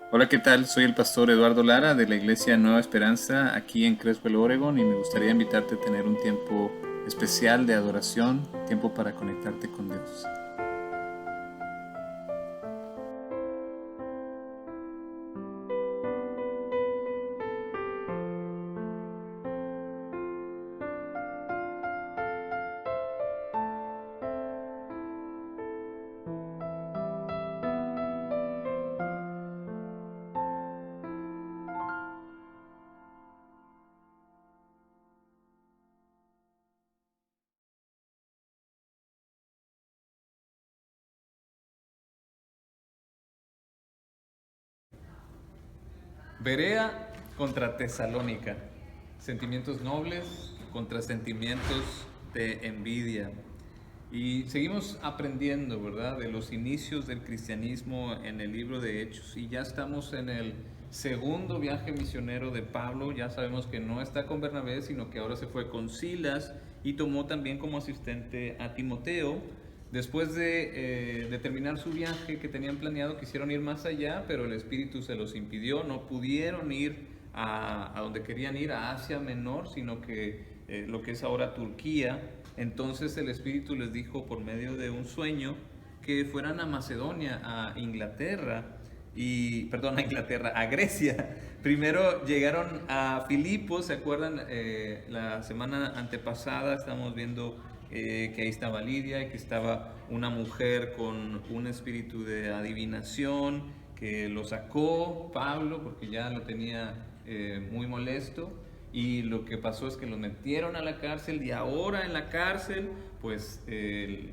Hola, ¿qué tal? Soy el pastor Eduardo Lara de la Iglesia Nueva Esperanza aquí en Creswell, Oregon, y me gustaría invitarte a tener un tiempo especial de adoración, tiempo para conectarte con Dios. Berea contra Tesalónica. Sentimientos nobles contra sentimientos de envidia. Y seguimos aprendiendo, ¿verdad?, de los inicios del cristianismo en el libro de Hechos. Y ya estamos en el segundo viaje misionero de Pablo. Ya sabemos que no está con Bernabé, sino que ahora se fue con Silas y tomó también como asistente a Timoteo. Después de terminar su viaje que tenían planeado, quisieron ir más allá, pero el Espíritu se los impidió. No pudieron ir a donde querían ir, a Asia Menor, sino que lo que es ahora Turquía. Entonces el Espíritu les dijo por medio de un sueño que fueran a Macedonia, a Inglaterra, perdón, a Inglaterra, a Grecia. Primero llegaron a Filipos, ¿se acuerdan? La semana antepasada estamos viendo que ahí estaba Lidia y que estaba una mujer con un espíritu de adivinación que lo sacó Pablo porque ya lo tenía muy molesto, y lo que pasó es que lo metieron a la cárcel, y ahora en la cárcel pues el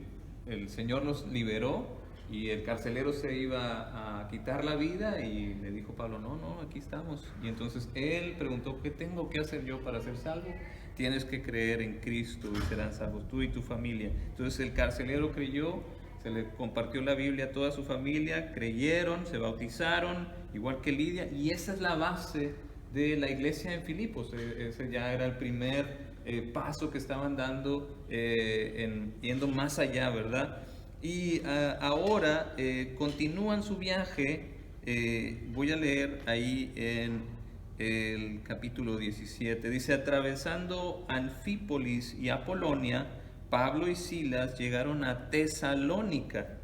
Señor los liberó, y el carcelero se iba a quitar la vida y le dijo Pablo, no, no, aquí estamos. Y entonces él preguntó, ¿qué tengo que hacer yo para ser salvo? Tienes que creer en Cristo y serán salvos tú y tu familia. Entonces el carcelero creyó, se le compartió la Biblia a toda su familia, creyeron, se bautizaron, igual que Lidia, y esa es la base de la iglesia en Filipos. Ese ya era el primer paso que estaban dando, yendo más allá, ¿verdad? Y ahora continúan su viaje. Voy a leer ahí en el capítulo 17. Dice, atravesando Anfípolis y Apolonia, Pablo y Silas llegaron a Tesalónica,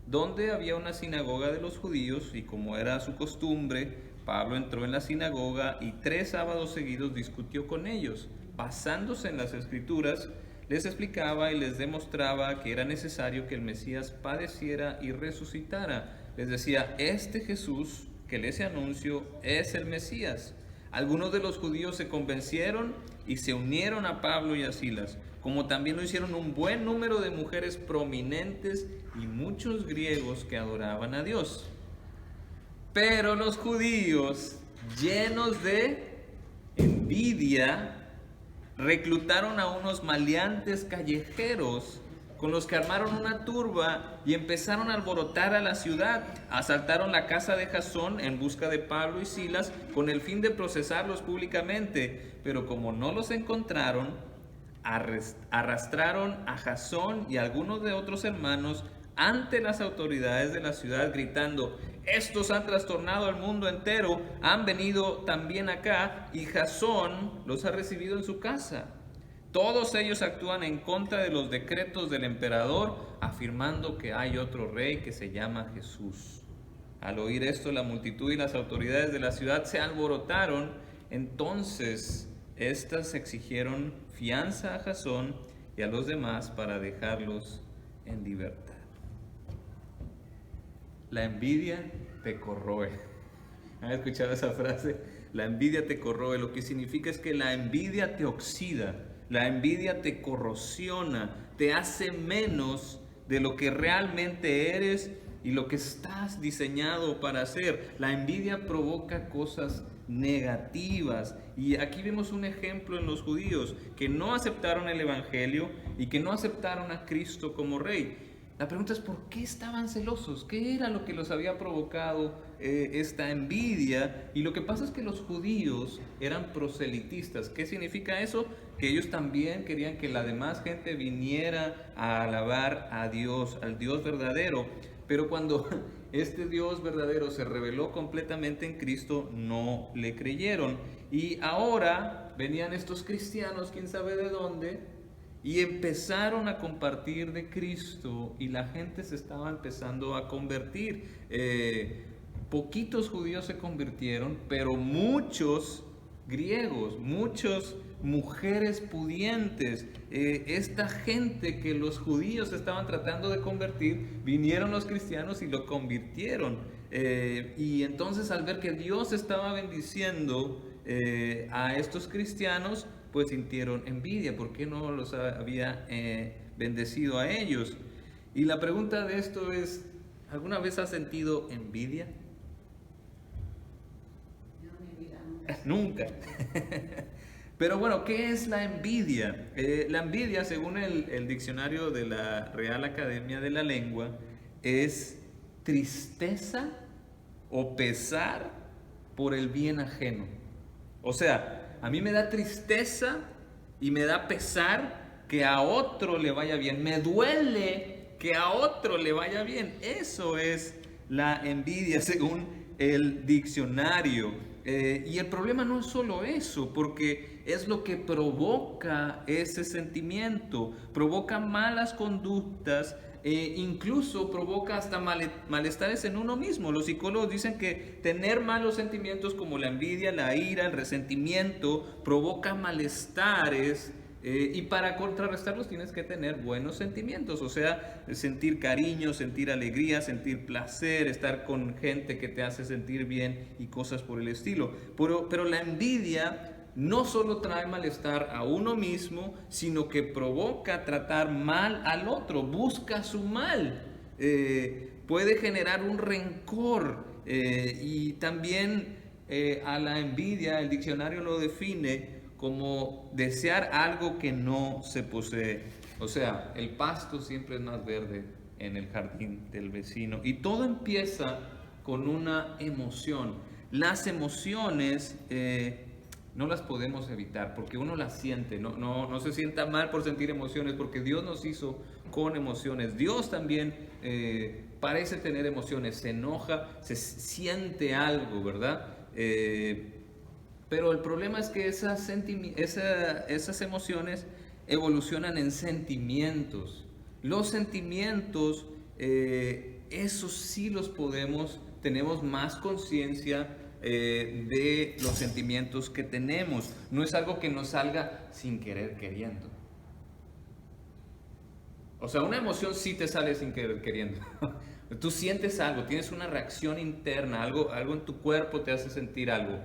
donde había una sinagoga de los judíos, y como era su costumbre, Pablo entró en la sinagoga y 3 sábados seguidos discutió con ellos. Basándose en las escrituras, les explicaba y les demostraba que era necesario que el Mesías padeciera y resucitara. Les decía, este Jesús que les anuncio es el Mesías. Algunos de los judíos se convencieron y se unieron a Pablo y a Silas, como también lo hicieron un buen número de mujeres prominentes y muchos griegos que adoraban a Dios. Pero los judíos, llenos de envidia, reclutaron a unos maleantes callejeros con los que armaron una turba y empezaron a alborotar a la ciudad. Asaltaron la casa de Jasón en busca de Pablo y Silas con el fin de procesarlos públicamente, pero como no los encontraron, arrastraron a Jasón y a algunos de otros hermanos ante las autoridades de la ciudad, gritando, estos han trastornado al mundo entero, han venido también acá, y Jasón los ha recibido en su casa. Todos ellos actúan en contra de los decretos del emperador, afirmando que hay otro rey que se llama Jesús. Al oír esto, la multitud y las autoridades de la ciudad se alborotaron. Entonces, estas exigieron fianza a Jasón y a los demás para dejarlos en libertad. La envidia te corroe. ¿Han escuchado esa frase? La envidia te corroe. Lo que significa es que la envidia te oxida, la envidia te corrosiona, te hace menos de lo que realmente eres y lo que estás diseñado para hacer. La envidia provoca cosas negativas. Y aquí vemos un ejemplo en los judíos que no aceptaron el Evangelio y que no aceptaron a Cristo como Rey. La pregunta es, ¿por qué estaban celosos? ¿Qué era lo que los había provocado esta envidia? Y lo que pasa es que los judíos eran proselitistas. ¿Qué significa eso? Que ellos también querían que la demás gente viniera a alabar a Dios, al Dios verdadero. Pero cuando este Dios verdadero se reveló completamente en Cristo, no le creyeron. Y ahora venían estos cristianos, quién sabe de dónde, y empezaron a compartir de Cristo y la gente se estaba empezando a convertir. Poquitos judíos se convirtieron, pero muchos griegos, muchas mujeres pudientes, esta gente que los judíos estaban tratando de convertir, vinieron los cristianos y lo convirtieron. Y entonces al ver que Dios estaba bendiciendo a estos cristianos, pues sintieron envidia. ¿Por qué no los había bendecido a ellos? Y la pregunta de esto es, ¿alguna vez has sentido envidia? Nunca. Pero bueno, ¿qué es la envidia? La envidia, según el diccionario de la Real Academia de la Lengua, es tristeza o pesar por el bien ajeno. O sea, a mí me da tristeza y me da pesar que a otro le vaya bien. Me duele que a otro le vaya bien. Eso es la envidia, según el diccionario. Y el problema no es solo eso, porque es lo que provoca ese sentimiento, provoca malas conductas, incluso provoca hasta malestares en uno mismo. Los psicólogos dicen que tener malos sentimientos como la envidia, la ira, el resentimiento, provoca malestares. Y para contrarrestarlos tienes que tener buenos sentimientos, o sea, sentir cariño, sentir alegría, sentir placer, estar con gente que te hace sentir bien y cosas por el estilo. Pero la envidia no solo trae malestar a uno mismo, sino que provoca tratar mal al otro, busca su mal, puede generar un rencor y también a la envidia el diccionario lo define como desear algo que no se posee. O sea, el pasto siempre es más verde en el jardín del vecino. Y todo empieza con una emoción. Las emociones no las podemos evitar porque uno las siente. No se sienta mal por sentir emociones porque Dios nos hizo con emociones. Dios también parece tener emociones. Se enoja, se siente algo, ¿verdad? Pero el problema es que esas emociones evolucionan en sentimientos. Los sentimientos, esos sí los tenemos más conciencia de los sentimientos que tenemos. No es algo que nos salga sin querer queriendo. O sea, una emoción sí te sale sin querer queriendo. Tú sientes algo, tienes una reacción interna, algo en tu cuerpo te hace sentir algo.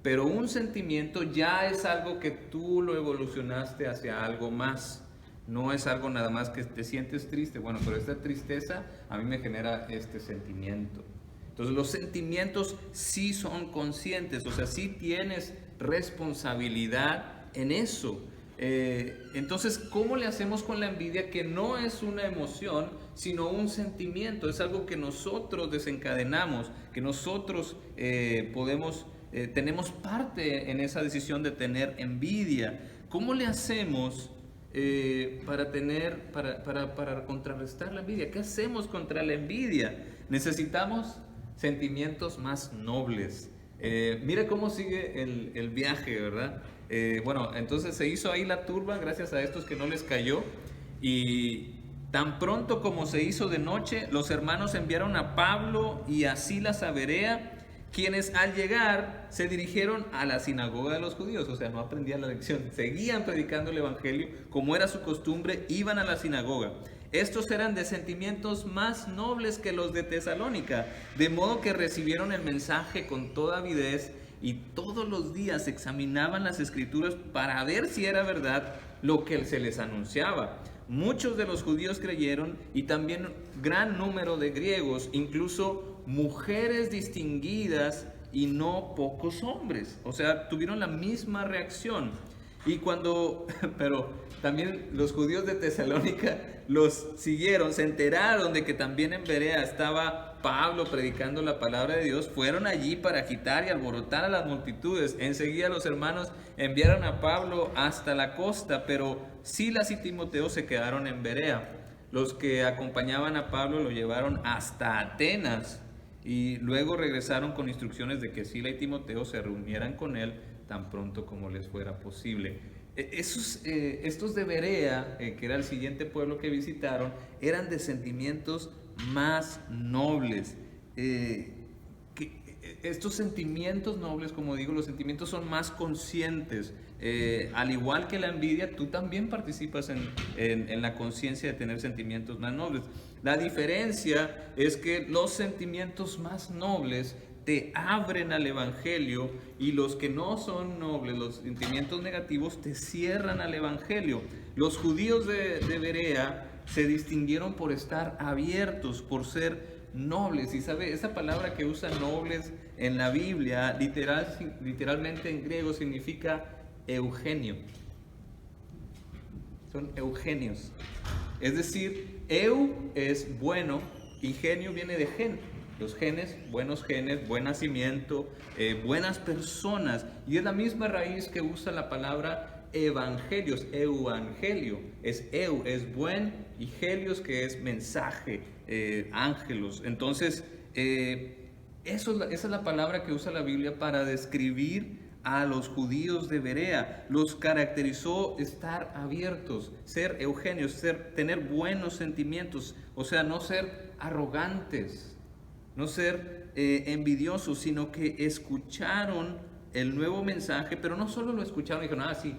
Pero un sentimiento ya es algo que tú lo evolucionaste hacia algo más. No es algo nada más que te sientes triste. Bueno, pero esta tristeza a mí me genera este sentimiento. Entonces los sentimientos sí son conscientes, o sea, sí tienes responsabilidad en eso. Entonces, ¿cómo le hacemos con la envidia? Que no es una emoción, sino un sentimiento. Es algo que nosotros desencadenamos, que nosotros tenemos parte en esa decisión de tener envidia. ¿Cómo le hacemos para contrarrestar la envidia? ¿Qué hacemos contra la envidia? Necesitamos sentimientos más nobles. Mira cómo sigue el viaje, ¿verdad? Bueno, entonces se hizo ahí la turba gracias a estos que no les cayó. Y tan pronto como se hizo de noche, los hermanos enviaron a Pablo y a Silas a Berea, quienes al llegar se dirigieron a la sinagoga de los judíos. O sea, no aprendían la lección, seguían predicando el evangelio como era su costumbre, iban a la sinagoga. Estos eran de sentimientos más nobles que los de Tesalónica, de modo que recibieron el mensaje con toda avidez y todos los días examinaban las escrituras para ver si era verdad lo que se les anunciaba. Muchos de los judíos creyeron y también gran número de griegos, incluso mujeres distinguidas y no pocos hombres. O sea, tuvieron la misma reacción. Pero también los judíos de Tesalónica los siguieron, se enteraron de que también en Berea estaba Pablo predicando la palabra de Dios, fueron allí para agitar y alborotar a las multitudes. Enseguida los hermanos enviaron a Pablo hasta la costa, pero Silas y Timoteo se quedaron en Berea. Los que acompañaban a Pablo lo llevaron hasta Atenas. Y luego regresaron con instrucciones de que Sila y Timoteo se reunieran con él tan pronto como les fuera posible. Estos de Berea, que era el siguiente pueblo que visitaron, eran de sentimientos más nobles. Estos sentimientos nobles, como digo, los sentimientos son más conscientes. Al igual que la envidia, tú también participas en la conciencia de tener sentimientos más nobles. La diferencia es que los sentimientos más nobles te abren al Evangelio, y los que no son nobles, los sentimientos negativos, te cierran al Evangelio. Los judíos de Berea se distinguieron por estar abiertos, por ser nobles. Y sabe, esa palabra que usa nobles en la Biblia, literalmente en griego significa eugenio. Son eugenios. Es decir, eu es bueno y genio viene de gen. Los genes, buen nacimiento, buenas personas. Y es la misma raíz que usa la palabra evangelios, evangelio. Es buen, y helios, que es mensaje, ángelos. Entonces, esa es la palabra que usa la Biblia para describir a los judíos de Berea. Los caracterizó estar abiertos, ser eugenios, tener buenos sentimientos, o sea, no ser arrogantes, no ser envidiosos, sino que escucharon el nuevo mensaje, pero no solo lo escucharon y dijeron, sí,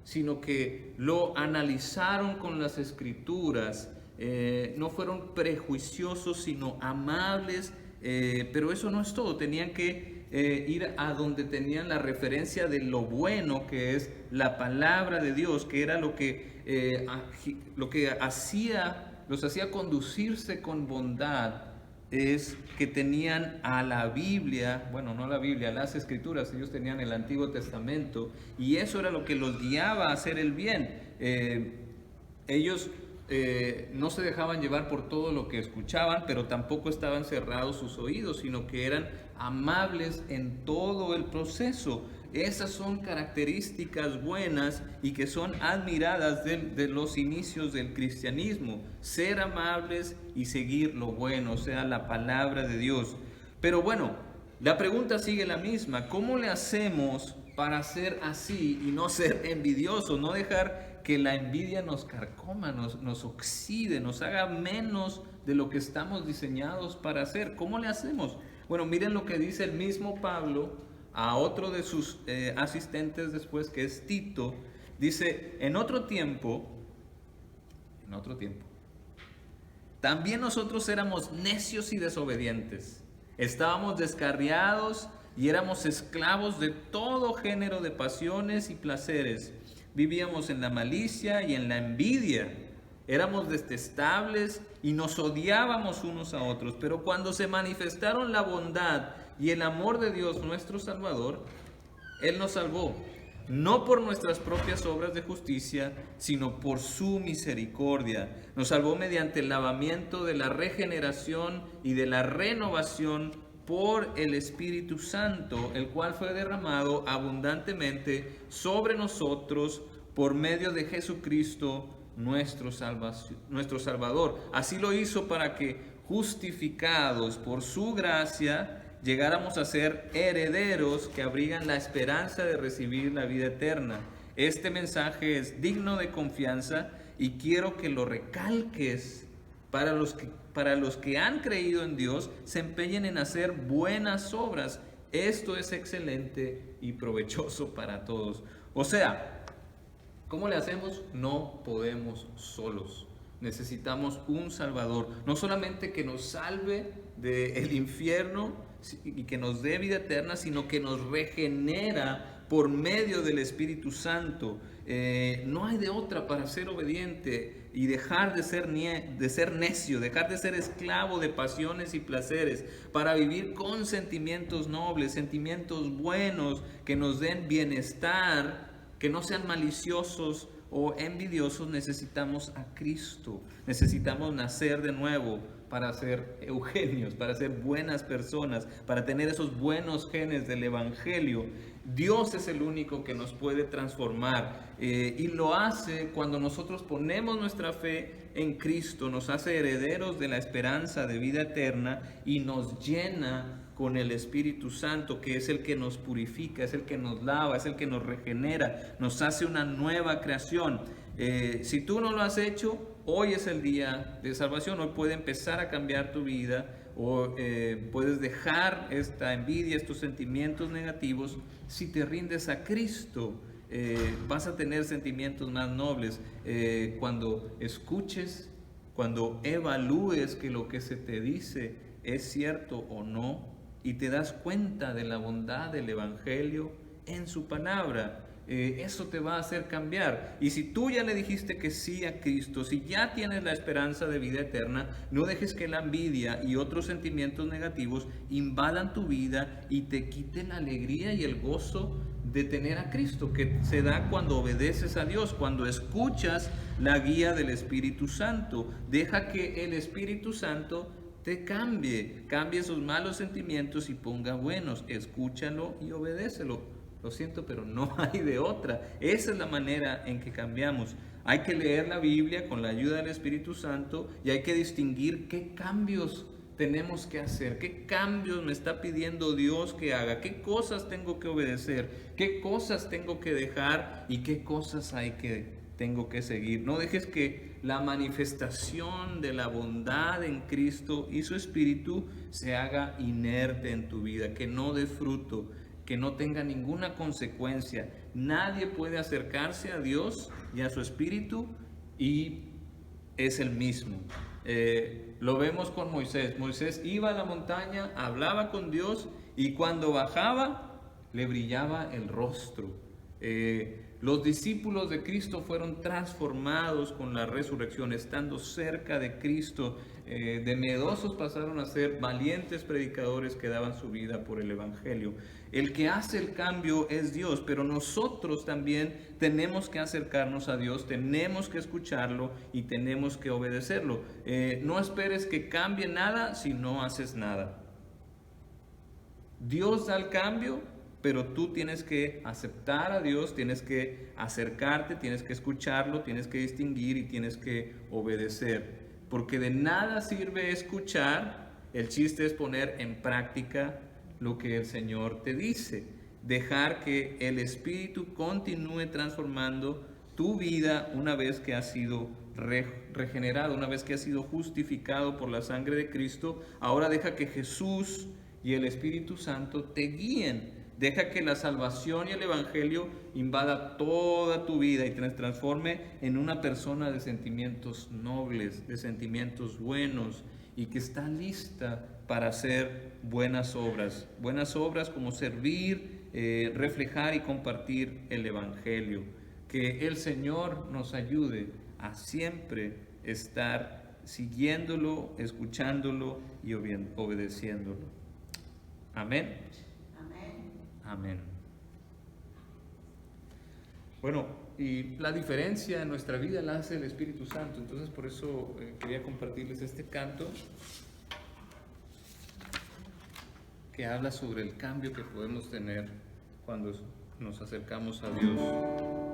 sino que lo analizaron con las escrituras. No fueron prejuiciosos, sino amables, pero eso no es todo. Tenían que ir a donde tenían la referencia de lo bueno, que es la palabra de Dios, que era lo que los hacía conducirse con bondad. Es que tenían a la Biblia, bueno, no a la Biblia, a las Escrituras. Ellos tenían el Antiguo Testamento, y eso era lo que los guiaba a hacer el bien. Ellos no se dejaban llevar por todo lo que escuchaban, pero tampoco estaban cerrados sus oídos, sino que eran amables en todo el proceso. Esas son características buenas y que son admiradas de los inicios del cristianismo. Ser amables y seguir lo bueno, o sea, la palabra de Dios. Pero bueno, la pregunta sigue la misma. ¿Cómo le hacemos para ser así y no ser envidiosos? No dejar que la envidia nos carcoma, nos oxide, nos haga menos de lo que estamos diseñados para hacer. ¿Cómo le hacemos? Bueno, miren lo que dice el mismo Pablo a otro de sus asistentes después, que es Tito. Dice, en otro tiempo, también nosotros éramos necios y desobedientes. Estábamos descarriados y éramos esclavos de todo género de pasiones y placeres. Vivíamos en la malicia y en la envidia. Éramos detestables y nos odiábamos unos a otros. Pero cuando se manifestaron la bondad y el amor de Dios nuestro Salvador, Él nos salvó, no por nuestras propias obras de justicia, sino por su misericordia. Nos salvó mediante el lavamiento de la regeneración y de la renovación por el Espíritu Santo, el cual fue derramado abundantemente sobre nosotros por medio de Jesucristo nuestro Salvador. Así lo hizo para que, justificados por su gracia, llegáramos a ser herederos que abrigan la esperanza de recibir la vida eterna. Este mensaje es digno de confianza y quiero que lo recalques para los que han creído en Dios, se empeñen en hacer buenas obras. Esto es excelente y provechoso para todos. O sea, ¿cómo le hacemos? No podemos solos. Necesitamos un Salvador, no solamente que nos salve del infierno y que nos dé vida eterna, sino que nos regenera por medio del Espíritu Santo. No hay de otra para ser obediente y dejar de ser necio, dejar de ser esclavo de pasiones y placeres, para vivir con sentimientos nobles, sentimientos buenos que nos den bienestar, que no sean maliciosos o envidiosos. Necesitamos a Cristo, necesitamos nacer de nuevo, para ser Eugenios, para ser buenas personas, para tener esos buenos genes del Evangelio. Dios es el único que nos puede transformar y lo hace cuando nosotros ponemos nuestra fe en Cristo, nos hace herederos de la esperanza de vida eterna y nos llena con el Espíritu Santo, que es el que nos purifica, es el que nos lava, es el que nos regenera, nos hace una nueva creación. Si tú no lo has hecho, hoy es el día de salvación, hoy puede empezar a cambiar tu vida, o puedes dejar esta envidia, estos sentimientos negativos. Si te rindes a Cristo, vas a tener sentimientos más nobles. Cuando escuches, cuando evalúes que lo que se te dice es cierto o no, y te das cuenta de la bondad del Evangelio en su palabra, eso te va a hacer cambiar. Y si tú ya le dijiste que sí a Cristo, si ya tienes la esperanza de vida eterna, no dejes que la envidia y otros sentimientos negativos invadan tu vida y te quiten la alegría y el gozo de tener a Cristo, que se da cuando obedeces a Dios, cuando escuchas la guía del Espíritu Santo. Deja que el Espíritu Santo te cambie esos malos sentimientos y ponga buenos. Escúchalo y obedécelo. Lo siento, pero no hay de otra. Esa es la manera en que cambiamos. Hay que leer la Biblia con la ayuda del Espíritu Santo y hay que distinguir qué cambios tenemos que hacer, qué cambios me está pidiendo Dios que haga, qué cosas tengo que obedecer, qué cosas tengo que dejar y qué cosas tengo que seguir. No dejes que la manifestación de la bondad en Cristo y su Espíritu se haga inerte en tu vida, que no dé fruto, que no tenga ninguna consecuencia. Nadie puede acercarse a Dios y a su Espíritu y es el mismo. Lo vemos con Moisés. Moisés iba a la montaña, hablaba con Dios y cuando bajaba le brillaba el rostro. Los discípulos de Cristo fueron transformados con la resurrección, estando cerca de Cristo. De miedosos pasaron a ser valientes predicadores que daban su vida por el Evangelio. El que hace el cambio es Dios, pero nosotros también tenemos que acercarnos a Dios, tenemos que escucharlo y tenemos que obedecerlo. No esperes que cambie nada si no haces nada. Dios da el cambio, pero tú tienes que aceptar a Dios, tienes que acercarte, tienes que escucharlo, tienes que distinguir y tienes que obedecer. Porque de nada sirve escuchar, el chiste es poner en práctica lo que el Señor te dice. Dejar que el Espíritu continúe transformando tu vida una vez que has sido regenerado, una vez que has sido justificado por la sangre de Cristo. Ahora deja que Jesús y el Espíritu Santo te guíen. Deja que la salvación y el Evangelio invada toda tu vida y te transforme en una persona de sentimientos nobles, de sentimientos buenos y que está lista para hacer buenas obras como servir, reflejar y compartir el Evangelio. Que el Señor nos ayude a siempre estar siguiéndolo, escuchándolo y obedeciéndolo. Amén. Amén. Bueno, y la diferencia en nuestra vida la hace el Espíritu Santo. Entonces por eso quería compartirles este canto que habla sobre el cambio que podemos tener cuando nos acercamos a Dios.